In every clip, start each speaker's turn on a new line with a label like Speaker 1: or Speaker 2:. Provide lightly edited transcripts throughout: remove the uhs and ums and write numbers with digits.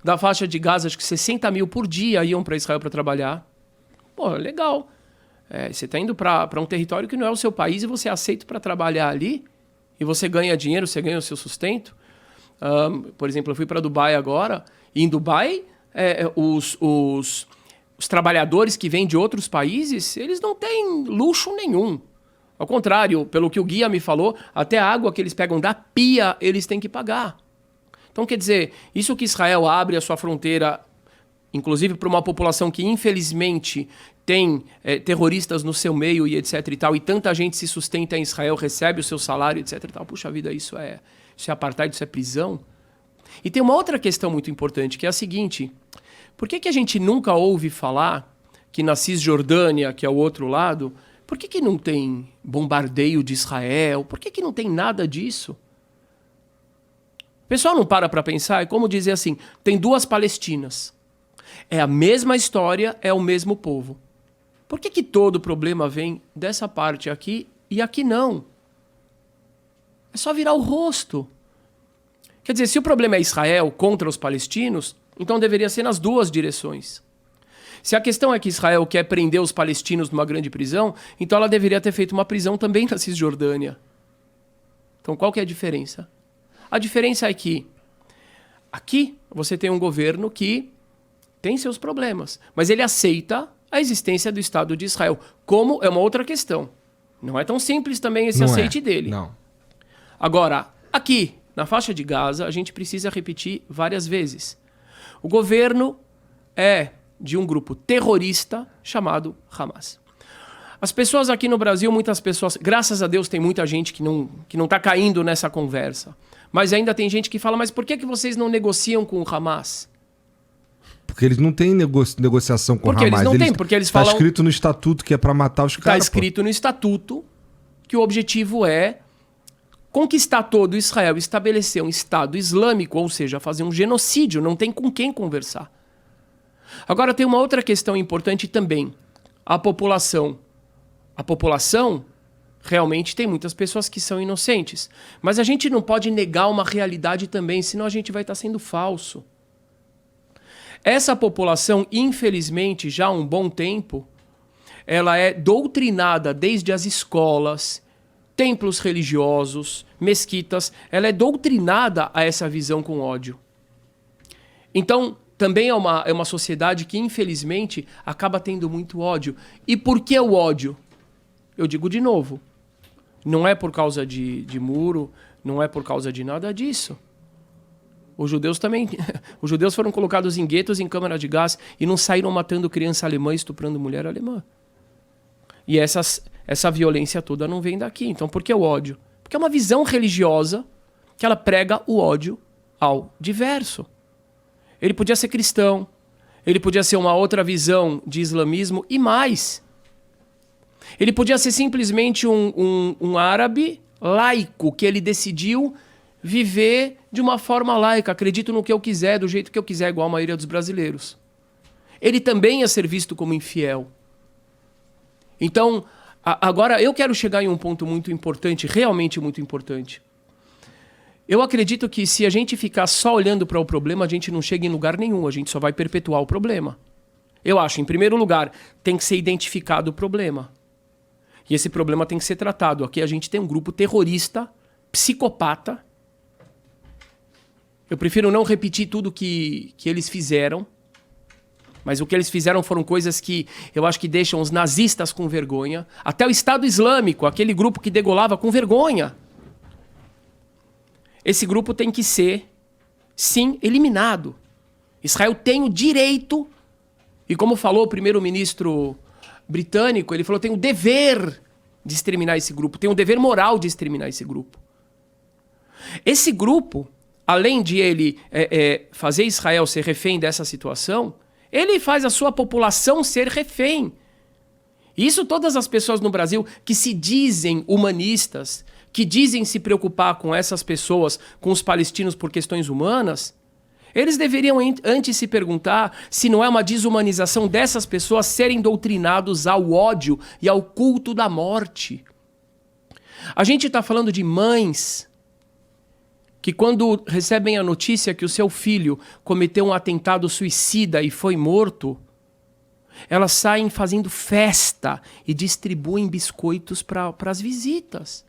Speaker 1: da faixa de Gaza, acho que 60 mil por dia iam para Israel para trabalhar. Pô, legal. Você está indo para um território que não é o seu país e você é aceito para trabalhar ali e você ganha dinheiro, você ganha o seu sustento. Por exemplo, eu fui para Dubai agora e em Dubai os trabalhadores que vêm de outros países, eles não têm luxo nenhum. Ao contrário, pelo que o guia me falou, até a água que eles pegam da pia, eles têm que pagar. Então, quer dizer, isso que Israel abre a sua fronteira, inclusive para uma população que, infelizmente, tem terroristas no seu meio e etc e tal, e tanta gente se sustenta em Israel, recebe o seu salário, etc e tal. Puxa vida, isso é apartheid, isso é prisão. E tem uma outra questão muito importante, que é a seguinte: por que a gente nunca ouve falar que na Cisjordânia, que é o outro lado, por que não tem bombardeio de Israel? Por que não tem nada disso? O pessoal não para pensar, é como dizer assim, tem duas Palestinas. É a mesma história, é o mesmo povo. Por que todo o problema vem dessa parte aqui e aqui não? É só virar o rosto. Quer dizer, se o problema é Israel contra os palestinos, então deveria ser nas duas direções. Se a questão é que Israel quer prender os palestinos numa grande prisão, então ela deveria ter feito uma prisão também na Cisjordânia. Então qual que é a diferença? A diferença é que aqui você tem um governo que tem seus problemas, mas ele aceita a existência do Estado de Israel. Como é uma outra questão. Não é tão simples também esse aceite dele.
Speaker 2: Não.
Speaker 1: Agora, aqui, na faixa de Gaza, a gente precisa repetir várias vezes. O governo é de um grupo terrorista chamado Hamas. As pessoas aqui no Brasil, muitas pessoas, graças a Deus tem muita gente que não está caindo nessa conversa. Mas ainda tem gente que fala, mas por que vocês não negociam com o Hamas?
Speaker 2: Porque eles não têm negociação com o Hamas.
Speaker 1: Porque eles não têm, porque eles falam...
Speaker 2: Está escrito no estatuto que é para matar os caras.
Speaker 1: Está escrito no estatuto que o objetivo é conquistar todo Israel, estabelecer um Estado islâmico, ou seja, fazer um genocídio, não tem com quem conversar. Agora tem uma outra questão importante também. A população. A população realmente tem muitas pessoas que são inocentes. Mas a gente não pode negar uma realidade também, senão a gente vai estar sendo falso. Essa população, infelizmente, já há um bom tempo, ela é doutrinada desde as escolas, templos religiosos, mesquitas, ela é doutrinada a essa visão com ódio. Então, também é uma sociedade que, infelizmente, acaba tendo muito ódio. E por que o ódio? Eu digo de novo, não é por causa de muro, não é por causa de nada disso. Os judeus também. Os judeus foram colocados em guetos, em câmara de gás, e não saíram matando criança alemã, estuprando mulher alemã. E essa violência toda não vem daqui. Então, por que o ódio? Porque é uma visão religiosa que ela prega o ódio ao diverso. Ele podia ser cristão, ele podia ser uma outra visão de islamismo e mais. Ele podia ser simplesmente um árabe laico, que ele decidiu viver de uma forma laica, acredito no que eu quiser, do jeito que eu quiser, igual a maioria dos brasileiros. Ele também ia ser visto como infiel. Então, agora eu quero chegar em um ponto muito importante, realmente muito importante. Eu acredito que se a gente ficar só olhando para o problema, a gente não chega em lugar nenhum, a gente só vai perpetuar o problema. Eu acho, em primeiro lugar, tem que ser identificado o problema. E esse problema tem que ser tratado. Aqui a gente tem um grupo terrorista, psicopata. Eu prefiro não repetir tudo que eles fizeram, mas o que eles fizeram foram coisas que eu acho que deixam os nazistas com vergonha. Até o Estado Islâmico, aquele grupo que degolava, com vergonha. Esse grupo tem que ser, sim, eliminado. Israel tem o direito, e como falou o primeiro-ministro britânico, ele falou, tem o dever de exterminar esse grupo, tem o dever moral de exterminar esse grupo. Esse grupo, além de ele fazer Israel ser refém dessa situação, ele faz a sua população ser refém. Isso todas as pessoas no Brasil que se dizem humanistas, que dizem se preocupar com essas pessoas, com os palestinos por questões humanas, eles deveriam antes se perguntar se não é uma desumanização dessas pessoas serem doutrinados ao ódio e ao culto da morte. A gente está falando de mães que quando recebem a notícia que o seu filho cometeu um atentado suicida e foi morto, elas saem fazendo festa e distribuem biscoitos para as visitas.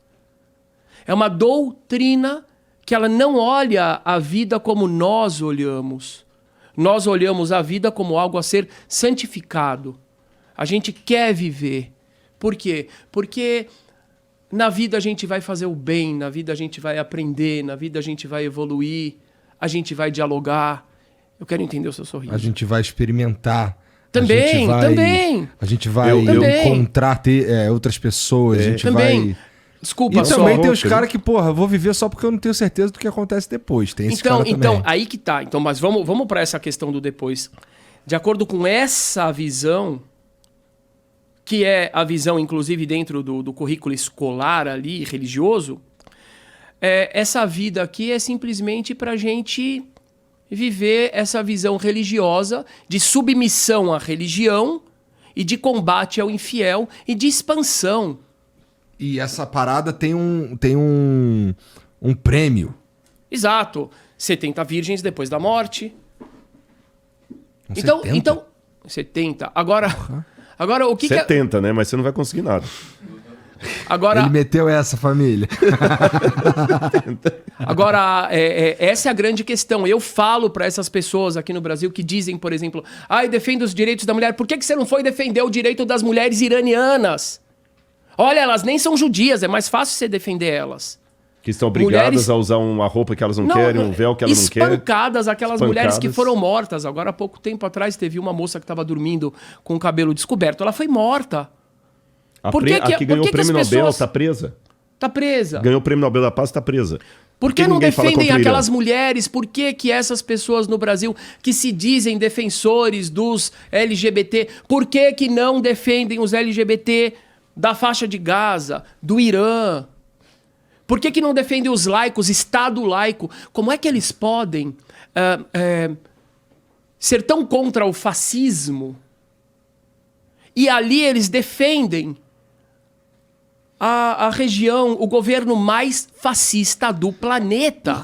Speaker 1: É uma doutrina que ela não olha a vida como nós olhamos. Nós olhamos a vida como algo a ser santificado. A gente quer viver. Por quê? Porque na vida a gente vai fazer o bem, na vida a gente vai aprender, na vida a gente vai evoluir, a gente vai dialogar. Eu quero entender o seu sorriso.
Speaker 2: A gente vai experimentar.
Speaker 1: Também, também.
Speaker 2: A gente vai
Speaker 1: também.
Speaker 2: encontrar outras pessoas. A gente
Speaker 1: também.
Speaker 2: vai...
Speaker 1: Desculpa,
Speaker 2: E
Speaker 1: só.
Speaker 2: também tem os caras que, porra, vou viver só porque eu não tenho certeza do que acontece depois. Tem esse cara também.
Speaker 1: Então, aí que tá. Então, mas vamos para essa questão do depois. De acordo com essa visão, que é a visão, inclusive, dentro do currículo escolar ali, religioso, essa vida aqui é simplesmente pra gente viver essa visão religiosa de submissão à religião e de combate ao infiel e de expansão.
Speaker 2: E essa parada tem um prêmio.
Speaker 1: Exato. 70 virgens depois da morte.
Speaker 2: Um
Speaker 1: 70. Agora o que
Speaker 3: 70, né? Mas você não vai conseguir nada.
Speaker 1: Agora,
Speaker 2: Ele meteu essa, família.
Speaker 1: Agora, essa é a grande questão. Eu falo para essas pessoas aqui no Brasil que dizem, por exemplo, defende os direitos da mulher. Por que você não foi defender o direito das mulheres iranianas? Olha, elas nem são judias, é mais fácil você defender elas.
Speaker 3: Que estão obrigadas a usar uma roupa que elas não querem, um véu que elas não querem.
Speaker 1: Espancadas, aquelas mulheres que foram mortas. Agora, há pouco tempo atrás, teve uma moça que estava dormindo com o cabelo descoberto. Ela foi morta.
Speaker 3: A que ganhou o prêmio Nobel está presa.
Speaker 1: Está presa.
Speaker 3: Ganhou o prêmio Nobel da Paz, está presa.
Speaker 1: Por que não defendem aquelas mulheres? Por que essas pessoas no Brasil que se dizem defensores dos LGBT, por que não defendem os LGBT da faixa de Gaza, do Irã? Por que não defendem os laicos, Estado laico? Como é que eles podem ser tão contra o fascismo e ali eles defendem a região, o governo mais fascista do planeta?